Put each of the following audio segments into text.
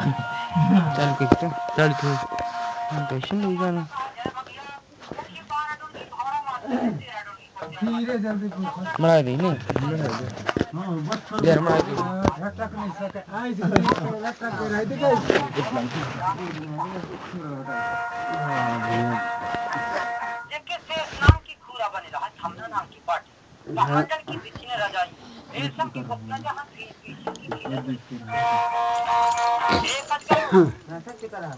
चल के चल के टेंशन नहीं जाना बना दी नहीं यार बना दी झटक नहीं सके आई जी लटक के रह दे जेके शेष नाम की खूरा बने रहा छमना नाम की पार्टी महाजन की बिछने रजाई रेशम की कपड़ा जहां पीछे की एक अजगर सच करा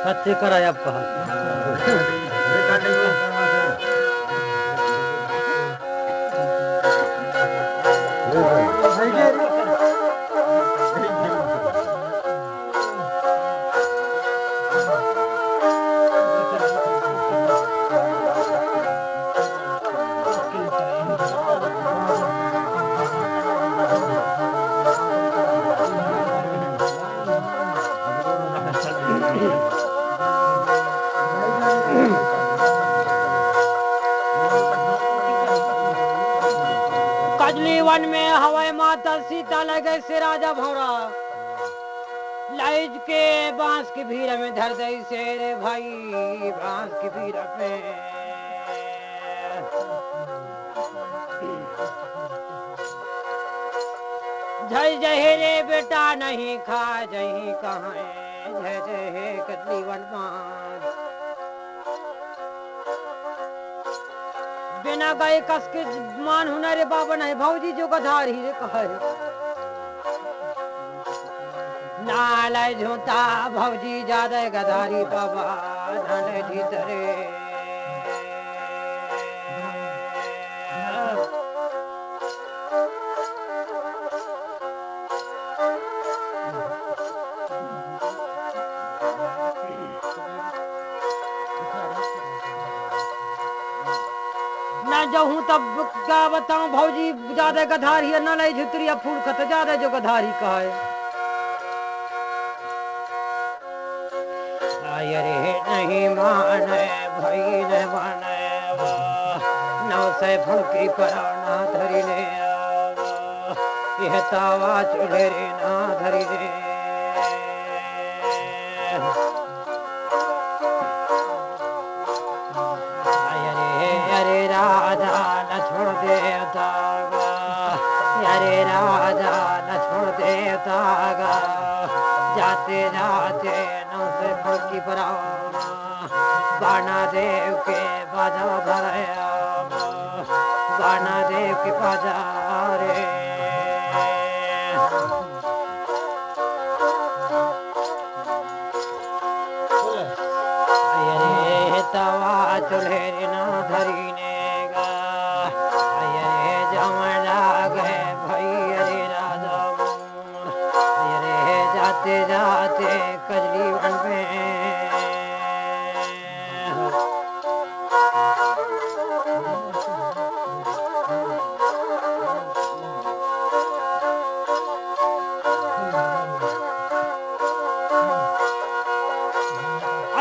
सच्चे कराए अब कहा कजली वन में हवाई माता सीता लगे से राजा भौरा लाइज के बांस की भीड़ में धर दई से रे भाई बांस की भीड़ पे जय जय रे बेटा नहीं खा जही कहाँ जय जय कजली वन बांस बिना गए कस के मान हुना रे बाबा नहीं भौजी जो गधारी रे कहे नाले झूठा भौजी ज्यादा गधारी बाबा नाले भीतरे जहूं तब क्या बताऊं भौजी ज्यादा गधारी न लई झुतरिया फूल खत ज्यादा जो गधारी कहे अरे नहीं माने भाई ने माने नौ से फुड़की पर ना धरी ने यह तावा चूल्हे रे ना धरी ने राजा न छोड़ देता अरे राजा न छोड़ देता जाते जाते नौ से फुड़की पर बाना देव के बाजा धरया बाना देव के बाजा रे अरे तवा चूल्हे ना धरी जाते जाते कजली वन में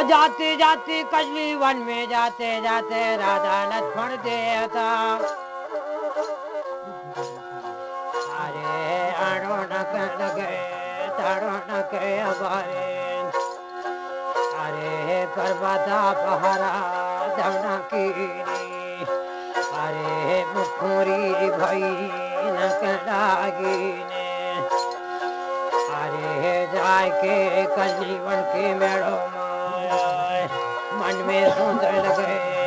जाते जाते कजली वन में जाते जाते राजा लक्ष्मण देता अरे अड़ो न कर गए न के अरे पर्वता पहाड़ा दवना कीरी अरे मुखोरी भई न कडागी ने अरे जाय के कजली वन के मेड़ो मन में सोच लगे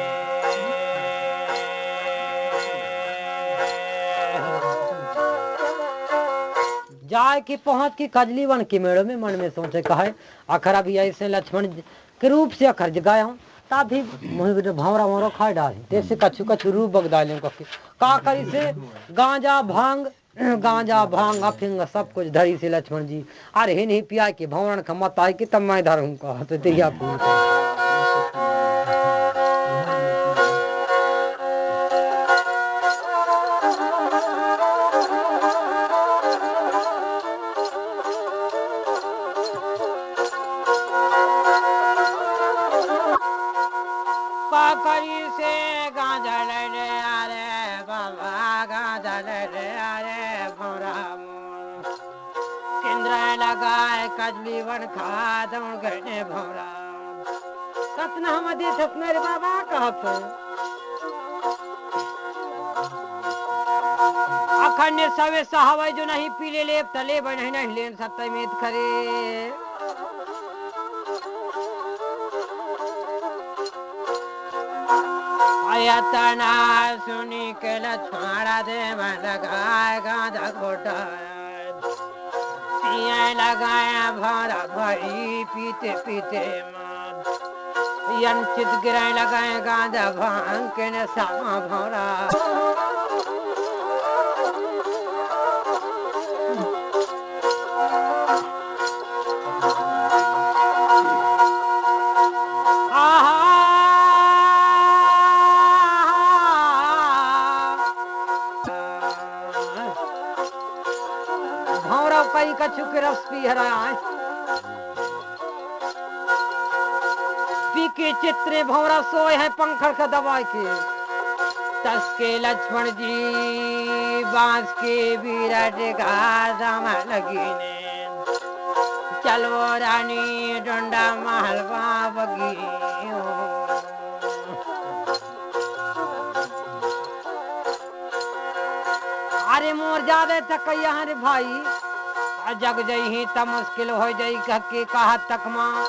जाए कि पहुंच की कजली वन के मेड़ों में मन में सोचे कहे आखिर अभी ऐसे लक्ष्मण के रूप से अखर जगाया हूँ तभी भौरा मोरो खाए डाले जैसे कछु कछु रूप बगदाले का करी से गांजा भांग अफिंग सब कुछ धरी से लक्ष्मण जी अरे ही नहीं पिया के भौरण का मत आए कि तब मैं धरूँ का तो दिया करी से गांजा ले अरे बाबा गांजा ले आए भौरा मोर केंद्र लगाए कजली वन खा दौड़ गए भौरा कतना हम देख मेरे बाबा कहत अखंड सवे सहावे जो नहीं पीले लेप तले बने नहीं लेन सत्यमेत खरे आयतना सुनी के लछमाड़ा दे मैं लगाए गांजा घोटा पिया लगाया भौरा भाई पीते पीते मां यंचित गिराए लगाए गांजा भांग के न सामा भौरा कई कछु के रस पी हराए पी के चित्रे भौरा सोए हैं पंखड़ का दबाई के तस के लक्ष्मण जी बांस के विराट गाम लगी ने चलो रानी डंडा महलवा बगी अरे मोर जादे तक यहाँ रे भाई जग जही त मुश्किल हो जाई कह के कहा तक माँ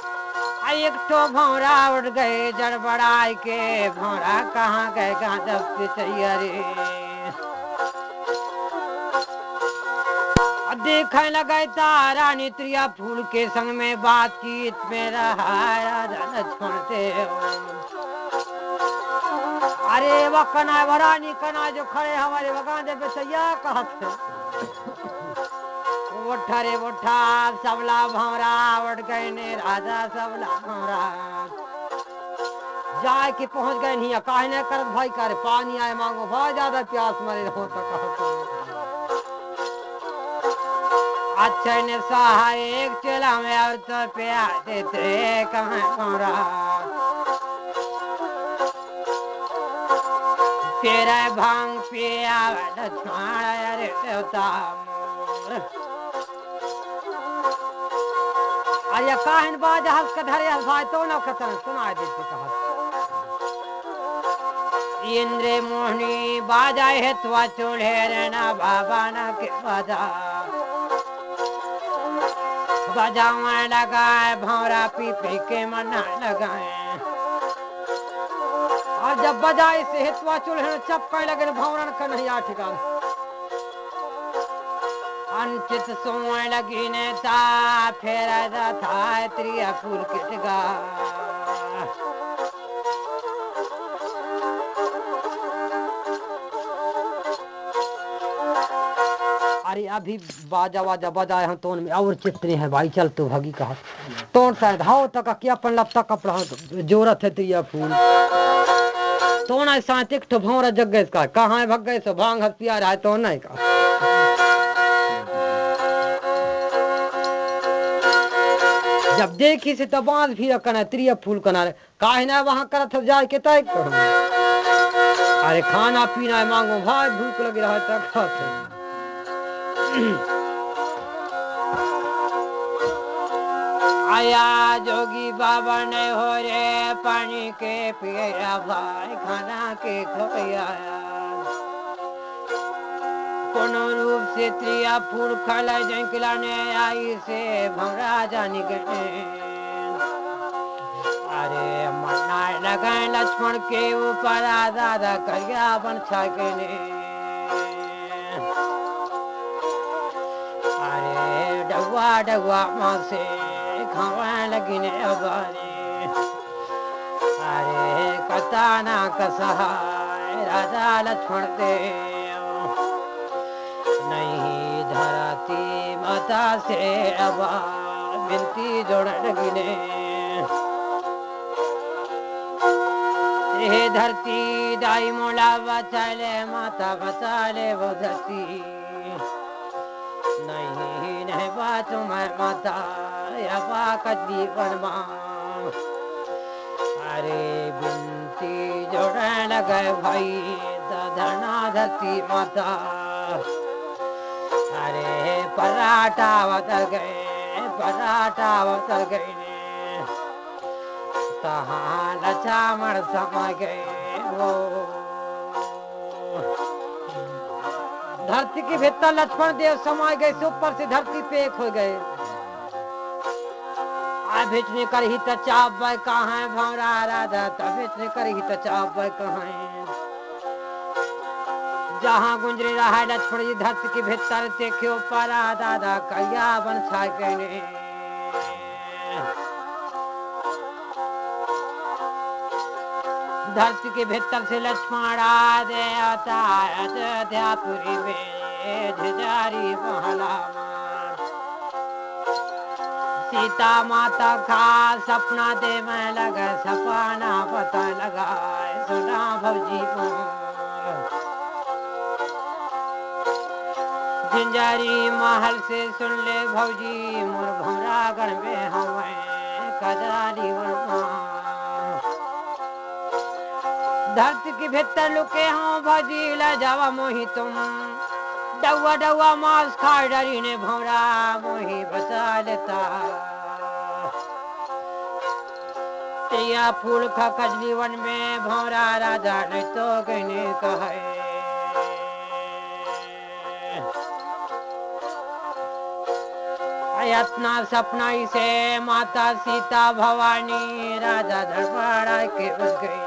एक तो भौरा उड़ गए जड़बड़ाई के भौरा कहाँ गए गांजा पिचैया रे देखने लगे तारा नित्रिया फूल के संग में बातचीत में रहा राजा लक्ष्मण से अरे वह कना वरानी कना जो खड़े हमारे गांजा पिचैया कहत उठा रे उठा सबला भौरा उठ गए ने राजा सबला भौरा जाए के पहुंच गए नहीं काहे न करत भाई करे पानी आए मांगो बहुत ज्यादा प्यास मरे हो तो कहतो अच्छा ने सहाय एक चेला में और तो प्यार देते कहाँ भौरा तेरा भांग पिया लक्ष्मण अरे देवता मोर अरे काहन बाज हंस के धरे भाई तो न खतन सुनाई देते कहा इंद्र मोहनी बाजाए है त्वा चूल्हे रहना बाबा न के बाजा बजावे लगाए भौरा पी पी के मना लगाए और जब बजाए से हितवा चूल्हे चपके लगे भौरन कन्हैया ठिकाना अंचित सोए लगी ने ता फेरा था त्रिया फूल किटगा अरे अभी बाजा वाजा बजाए हम तोन में और चित्रे हैं भाई चल तो भगी कहा तोन शायद हाओ तक क्या अपन लपता कपड़ा जोरत है त्रिया फूल तो ना सांतिक तो भौरा जग गए का कहाँ भग गए सो भांग हथिया रहा है तो नहीं का जब देखी से तो बांध भी रखना त्रिया फूल कना काहे ना वहां करत जाए के तय करो अरे खाना पीना मांगो भाई भूख लगी रहा तक खाते आया जोगी बाबा ने हो रे पानी के पिया भाई खाना के खोया कोनो रूप से त्रिया फूल खाला जंकला ने आई से भौरा जानी गए अरे मन्ना लगाए लक्ष्मण के ऊपर आजादा करिया बन छाके ने अरे डगवा डगवा माँ से खावा लगी ने अबारे अरे कताना कसहाय राजा लक्ष्मण देव नहीं धरती माता से अबा बिनती जोड़ लगी हे धरती दाई मोला बचा ले माता बचा ले वो धरती नहीं नहीं बात मैं माता या कदी बनवा अरे बिनती जोड़ लगे भाई धरना धरती माता। अरे पराठा उतर गए, पराठा उतर गए ने, तहाँ लछामण समा गए हो। धरती के भीतर लक्ष्मण देव समाये गए से ऊपर से धरती पे एक हो गए। भिचने कर ही तो चाप कहाँ है भौरा राधा, तब भिचने कर ही तो चाप कहाँ है। जहाँ गुंजरी रहा है लक्ष्मण जी धरती के भीतर देखियो परा दादा कहिया बन छा गए। धरती के भीतर से लक्ष्मण आदे आता अयोध्यापुरी में झिझारी महला। सीता माता का सपना दे मैं लगा, सपना पता लगा सुना भौजी को। झिंझारी महल से सुन ले भौजी मोर भौरा गढ़ में हमें कजरारी वर्मा। धरती के भीतर लुके हों भौजी ला जावा मोही तुम, डौआ डौआ मांस खा डरी ने भौरा मोही बचा लेता। तेया फूल खा कजली वन में भौरा राजा ने तो कहने कहे। इतना सपना से माता सीता भवानी राजा धड़पड़ा के बच गई।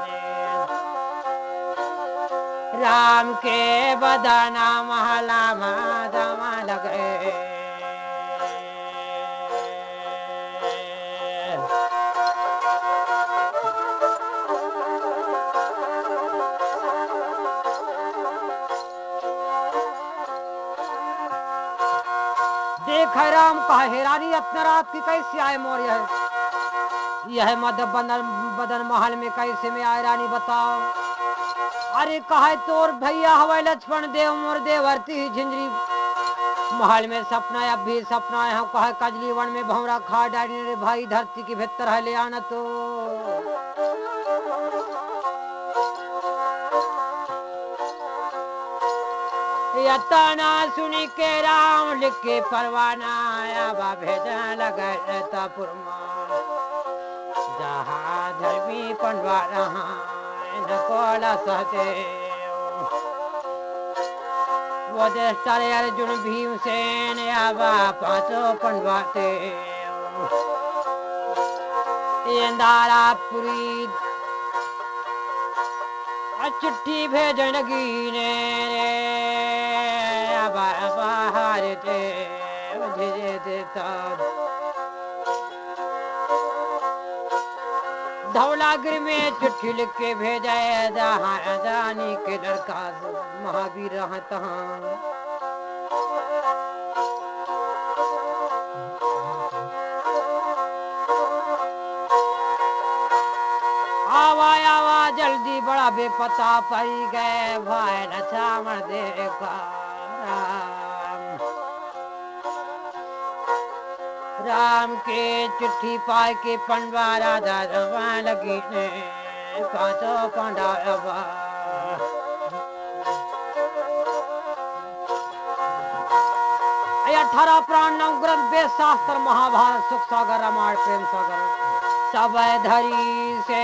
राम के बदाना महला मादामा लगे। देख राम कहा हेरानी अपना रात की कैसे आए मोर यह मद बदन महल में कैसे में आए रानी बताओ। अरे कहा तोर भैया हवाई लक्ष्मण देव मोर देवरती झिंझरी महल में सपना अब भी सपना है। कहा कजली वन में भौरा खा डाली रे भाई धरती की भीतर है ले आना तो। यतना सुनी के राम लिख के परवाना आया बा भेजा लगा रहतापुरमा। जहाँ धर्मी पंडवा रहा नकोला सहदेव वो देशतारे अर्जुन भीमसेन आवा पांचों पंडवाते। इंदारापुरी चिट्ठी भेजन लगी ने बाहर देता। धौलागिर में चिट्ठी लिख के भेजा जानी के लड़का महावीर रहता। आवा आवा जल्दी बड़ा बेपता पड़ी गए भाई लछामण देखा। राम के चिट्ठी पाए के पंडवा राजा रवा लगी ने पांचों पंडावा। 18 प्राण 9 ग्रंथ वेद शास्त्र महाभारत सुख सागर रामायण प्रेम सागर सब धरी से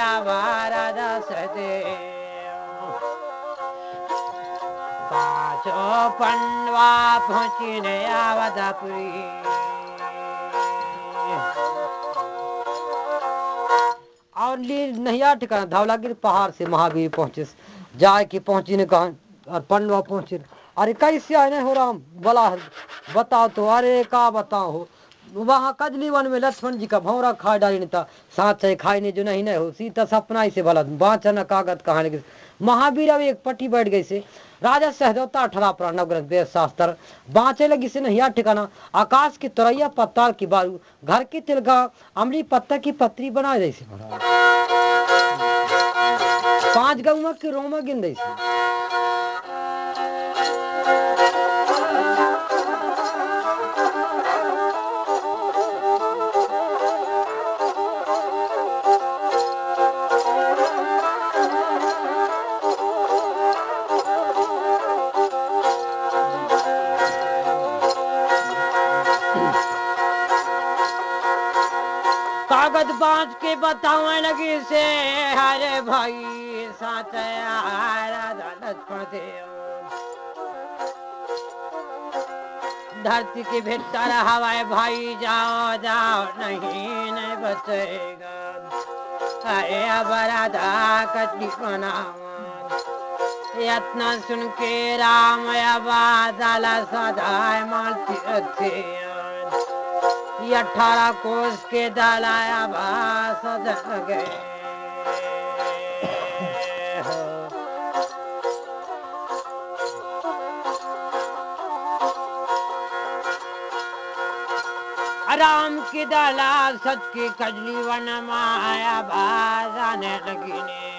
आवारा दसदेव। पांचों पंडवा पहुंचने अवधपुरी। और नैया ठिकाना धौलागिरी पहाड़ से महावीर पहुंचे जाए कि पहुंची ने कहा और पंडवा पहुंचे। अरे कैसे आने हो राम बोला बताओ तो। अरे का बताओ हो वहाँ कजली वन में लक्ष्मण जी का भौरा खा डाली नहीं था साथ खाई ने जो नहीं हो सीता सपना ही से भला बाँचना कागज कहाँ लगे। महावीर अब एक पट्टी बैठ गई से राजा सहदेवता 18 प्राण 9 ग्रंथ वेद शास्त्र बाँचे लगी से नहिया ठिकाना। आकाश की तरैया पत्ताल की बारू घर की तिलगा अमली पत्ता की पत्री बना दी से 5 गऊ की रोमा गिन दी से। भगत बाँच के बतावे लगी से हरे भाई साथ राधा लक्ष्मण देव धरती के भीतर हवाए भाई जाओ जाओ नहीं बचेगा अरे अब राधा कटनी बनावा यत्न सुन के राम अबादाला सदाए मालती रखे 18 कोस के दालाया बास सजन गए राम की दाला सच की कजली वन माया बाज आने लगी ने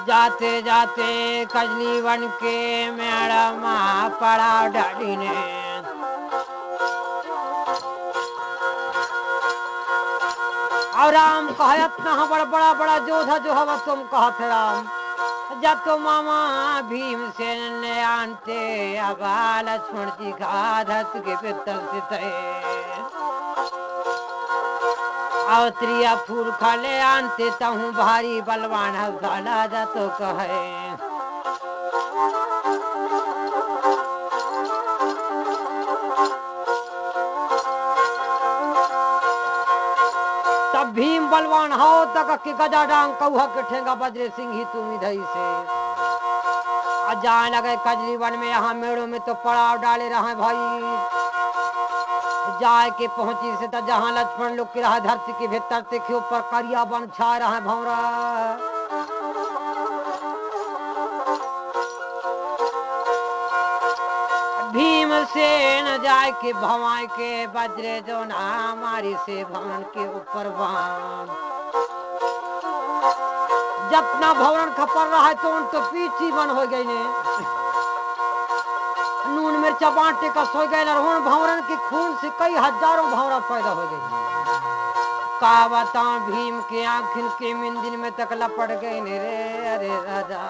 जाते जाते कजली वन के मेड़ा माँ पड़ा डाली ने और राम कहा इतना बड़ा बड़ा जोधा जो हवा तुम कहा थे राम जब तो मामा भीमसेन ने आनते अबा लक्ष्मण जी का धरत के पित्तल से थे अवत्रिया फूल खाले आनते तहु भारी बलवान हसाला जा तो कहे तब भीम बलवान हो तक के गजा डांग कौहा के ठेंगा बजरे सिंह ही तुम इधर से जाने लगे कजली वन में यहाँ मेड़ों में तो पड़ाव डाले रहे भाई जाए के पहुंची से तो जहाँ लक्ष्मण लोग की रहा धरती के भीतर से के ऊपर करिया बन छा रहा भौरा भीमसेन जाए के भवाई के बजरे जो ना मारी से भवन के ऊपर बाण जितना भवन खपर रहा है तो पीछी बन हो गई ने नून मिर्चा बांटे का सो गए न भंवरन के खून से कई हजारों भंवरा पैदा हो गए का बता भीम के आँखिन के मिंदिल में तक लपट गए ने रे अरे राजा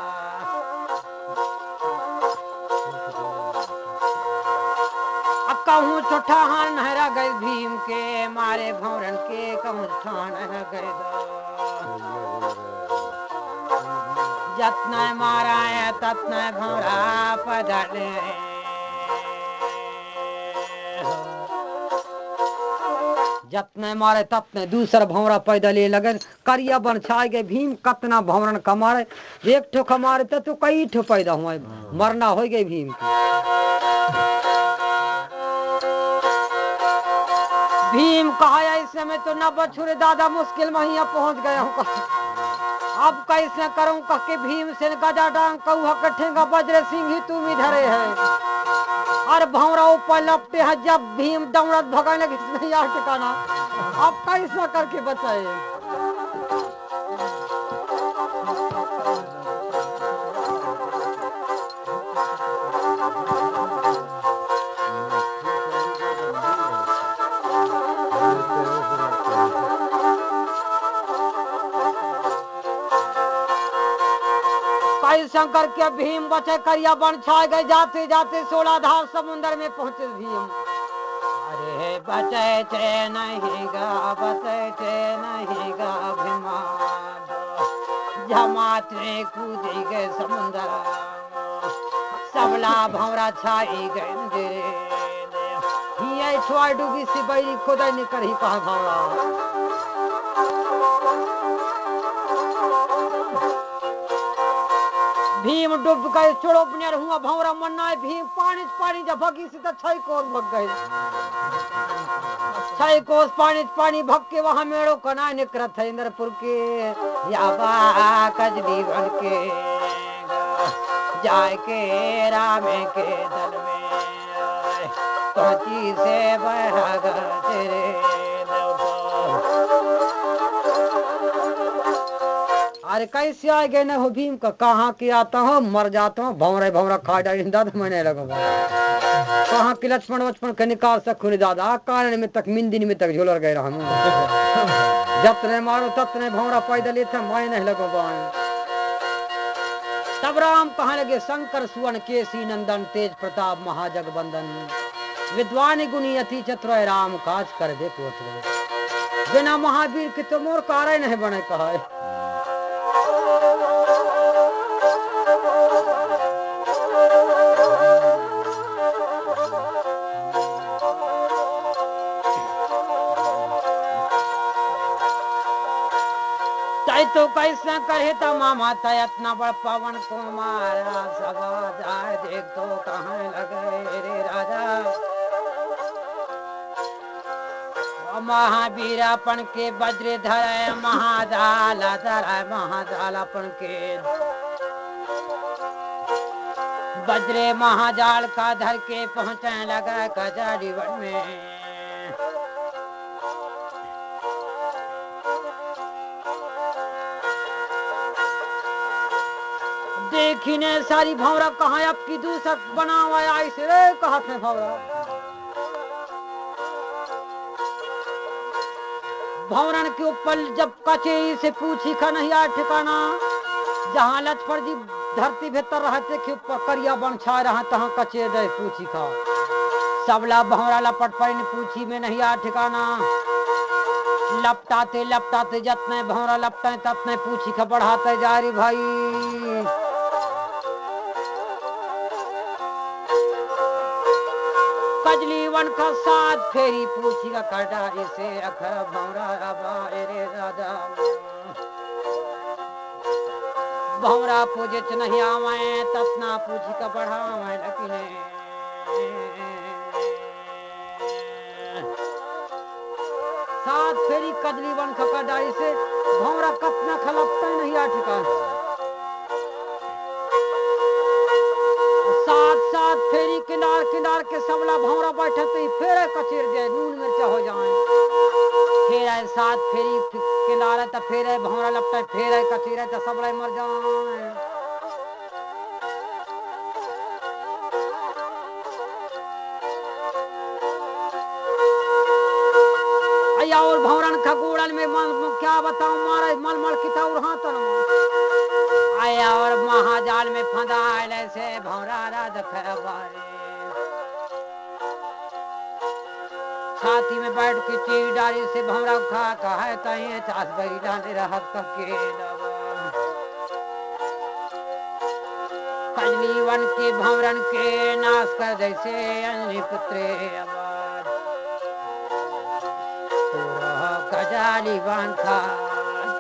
कहूँ छोटा हान नहरा गए भीम के मारे भंवरन के कहूँ ठान गए जतना मारा है ततना भंवरा पधरे जतने मारे ततने दूसरा भंवरा पैदल लगे करिया बन छाए गए भीम कतना भंवरन कमारे एक ठो कमारे तो कई ठो पैदा हुआ मरना हो गई भीम की भीम कहा ऐसे में तो न बछुरे दादा मुश्किल में ही पहुंच गया हूँ अब कैसे करूं कह के भीम से गजा डांग कौहा कठेगा बजरे सिंह ही तुम इधर है और भंवरा ऊपर लपटे है जब भीम दौड़त भगाने लगे नहीं यार ठिकाना अब कैसे करके बचाए शंकर के भीम बचे करिया बन छाए गए जाते जाते 16 धार समुंदर में पहुंचे भीम अरे बचे थे नहीं गा भीमा जमात में कूदी गए समुंदर सबला भंवरा छाई गए ये छोड़ डूबी सी बैरी खुदा निकर ही कहा भंवरा भीम डूब गए छोड़ो बने हुआ भंवरा मन्ना भीम पानी जब भगी से तो 6 कोस भग गए 6 कोस पानी भग के वहां मेड़ो कना निकरत है इंद्रपुर के याबा कजली बन के जाए के राम के दल में पहुंची से बहग तेरे अरे कैसे आ गए ना हो भीम का कहाँ के आता हूँ मर जाता हूँ भंवरा खा डाली दादा मैंने लगा कहाँ के लक्ष्मण बचपन के निकाल सकूँ दादा कारण में तक मिंदिन में तक झोलर गए रहा जतने मारो ततने भंवरा पैदल थे मैं नहीं लगो बाण तब राम कहाँ लगे शंकर सुवन केसी नंदन तेज प्रताप महाजगबंदन विद्वान गुणी अति चतुर राम काज कर दे कोट बिना महावीर के तो मोर कार्य नहीं बने कहा तो कैसे करे तो मामा तय इतना बड़ पवन को मारा सगा जाए देख तो कहाँ लगे रे राजा महावीरापन के वज्र धरे महाजाल धरे महाजालपन के वज्रे महाजाल का धर के पहुँचे लगा कजारी वन में देखी ने सारी भौरा कहा आपकी दूसर बना हुआ ऐसे रे कहा थे भौरा भौरन के ऊपर जब कचेरी से पूछी का नहीं आ ठिकाना जहाँ लक्ष्मण जी धरती भीतर रहते के ऊपर करिया बन छा रहा तहाँ कचे दे पूछी का सबला भौरा लपट पर पूछी में नहीं आ ठिकाना लपटाते लपटाते जतने भौरा लपटे ततने पूछी का बढ़ाते जा रही भाई कजली वन का साथ फेरी पूछी का कटारी से अखर भौरा रे राजा भौरा पूजित नहीं आवे ततना पूछी का बढ़ावे लकीने साथ फेरी कजली वन का कटारी से भौरा कतना खलपता नहीं आ ठिकाना साथ फेरी किनार किनार के सबला भौरा बैठे तो फेर कचेर जाए नून मिर्चा हो जाए फेर साथ फेरी किनारे तो फेर भौरा लपटे फेर कचेर तो सबला मर जाए और भौरन खगोड़न में क्या बताऊं मारे मल मल की था और हाथ आया और महाजाल में फंदा से भौरा राज खबारे छाती में बैठ के चीर डाली से भौरा खा कहा कहीं चास बरी डाले रहा के कजली वन के भौरन के नाश कर जैसे अन्य पुत्रे आबाद कजाली वन खा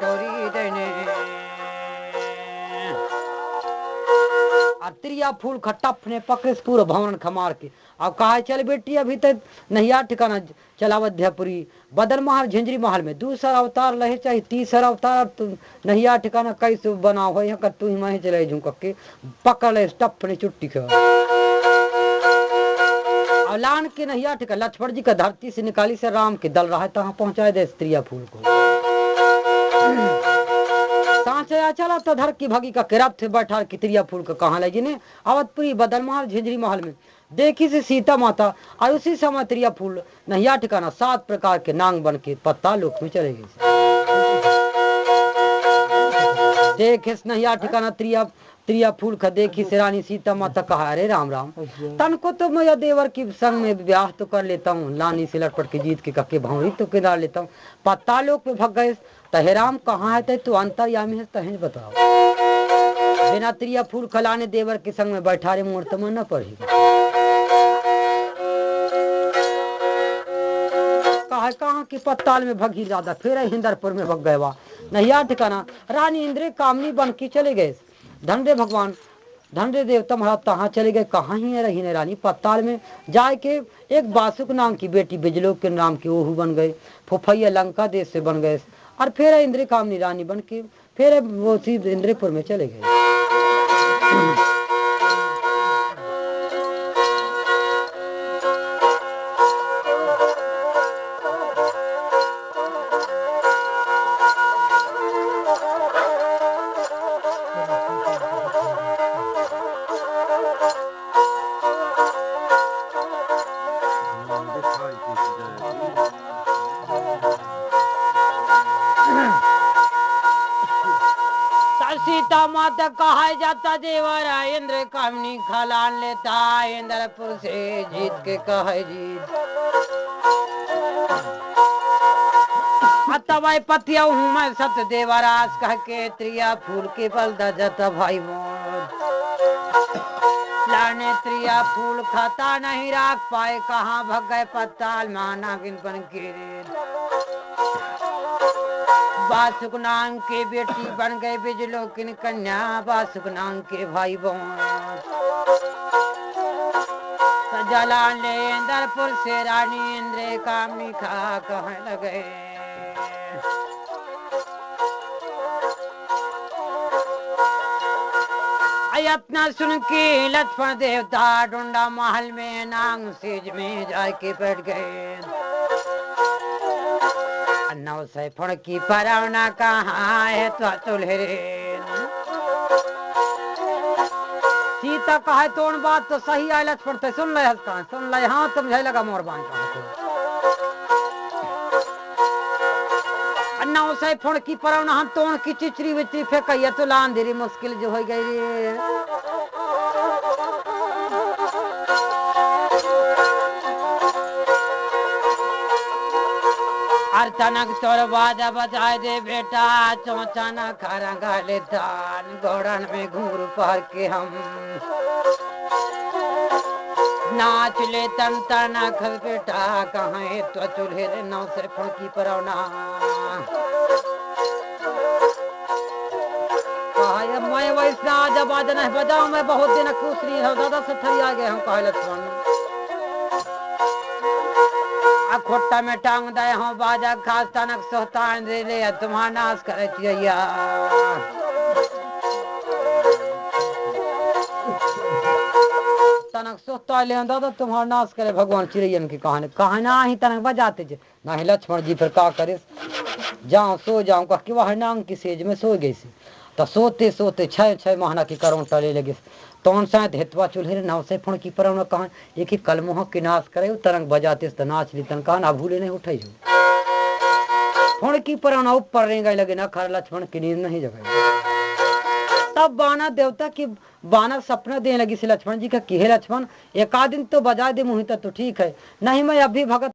चोरी देने त्रिया फूल खटप ने पकड़े पूरा भवन खमार के अब कहा चल बेटी अभी तक नहीं आ ठिकाना चलावध्यापुरी बदल महल झिंझरी महल में दूसरा अवतार लहे चाहे तीसरा अवतार नहीं आ ठिकाना कैसे बना हो यहाँ तू ही मैं चले जूं के पकड़ ले टप ने चुट्टी खा लान के नहीं आ ठिकाना लक्ष्मण जी का धरती से निकाली से राम के दल रहा है तहाँ पहुंचाए दे त्रिया फूल को सांचे चला तो धर की भगी का किरब थे बैठा कितरिया फूल का कहाँ लगी ने अवधपुरी बदल महल झिंझरी महल में देखी से सीता माता और उसी समय त्रिया फूल नहिया ठिकाना 7 प्रकार के नांग बन के पत्ता लोक में चले गए देखे नहिया ठिकाना त्रिया फूल का देखी से रानी सीता माता कहा अरे राम राम तन को तो मैं देवर की संग में ब्याह तो कर लेता हूँ लानी से लटपट के जीत के कके भौरी तो किनार लेता हूँ पत्ता लोक में भग गए तहे राम कहाँ है तू अंतर्यामी है तहे बताओ बिना त्रिया फूल खलाने देवर के संग में बैठा रे मोर तो न पड़ेगा कहाँ की पत्ताल में भगी ज्यादा फिर हिंदरपुर में भग गए वहाँ नहीं ठिकाना रानी इंद्र कामनी बन के चले गए धनरे भगवान धनरे देवता महाराज तहाँ चले गए कहाँ ही रही ने रानी पत्ताल में जाए के एक बासुक नाम की बेटी बिजलोक के नाम की ओहू बन गए फुफैया लंका देश से बन गए और फिर इंद्र कामनी रानी बन के फिर वो इंद्रपुर में चले गए बात कहा जाता देवरा इंद्र कामनी खलान लेता इंद्रपुर से जीत के कहे जीत तबाई पतिया हूँ मैं सत देवरास कह के त्रिया फूल के बल दजत भाई मोर लाने त्रिया फूल खाता नहीं राख पाए कहाँ भग गए पत्ताल माना गिन बन के बासुक नाम के बेटी बन गए बिजलो किन कन्या बासुक नाम के भाई बहन जलान ले इंद्रपुर से रानी इंद्र कामनी खा कहे लगे यत्न सुन के लक्ष्मण देवता डुंडा महल में नांग सेज में जाके बैठ गए नौ सैफण की परावना कहाँ है तो तुलहरे सीता कहे तो बात तो सही है लक्ष्मण तो सुन ले हंसता सुन ले हाँ समझे लगा मोर बांध नौ सैफण की परावना हम तोड़ की चिचरी विचरी फेंकैया तो लान देरी मुश्किल जो हो गई रे अचानक तोर बाजा बजाए दे बेटा चौचा न खरंगा लेता घोड़न में घूर पहर के हम नाच ले तन तना खल बेटा कहाँ तो चूल्हे रे नौ सैफण की परवना मैं वैसा जब बाजा नहीं बजाऊ मैं बहुत दिन खुशरी है दादा से थरी आ गए हम कहे लक्ष्मण खोटा में टांग दे हो बाजा खास तनक सोता दे ले तुम्हारा नाश करे चिया तनक सोता ले दादा तुम्हारा नाश करे भगवान चिड़ैयन की कहानी कहना ही तनक बजाते जे ना लक्ष्मण जी पर का करे जाऊं सो जाऊं कह के वह नांग की सेज में सो गई सी तो सोते सोते 6 महीना की करों टले लगे तौन सा हेतवा चूल्हे नौ से फुण की पर कहा एक ही कलमोह के नाश करे तरंग बजाते नाच ली तन कहा भूले नहीं उठे फुण की पर ऊपर रेंगे लगे ना खर लक्ष्मण की नींद नहीं जगे तब बानर देवता की बानर सपना देने लगी से लक्ष्मण जी का कि हे लक्ष्मण एक आध दिन तो बजा दे मुहित तो ठीक है नहीं मैं अभी भगत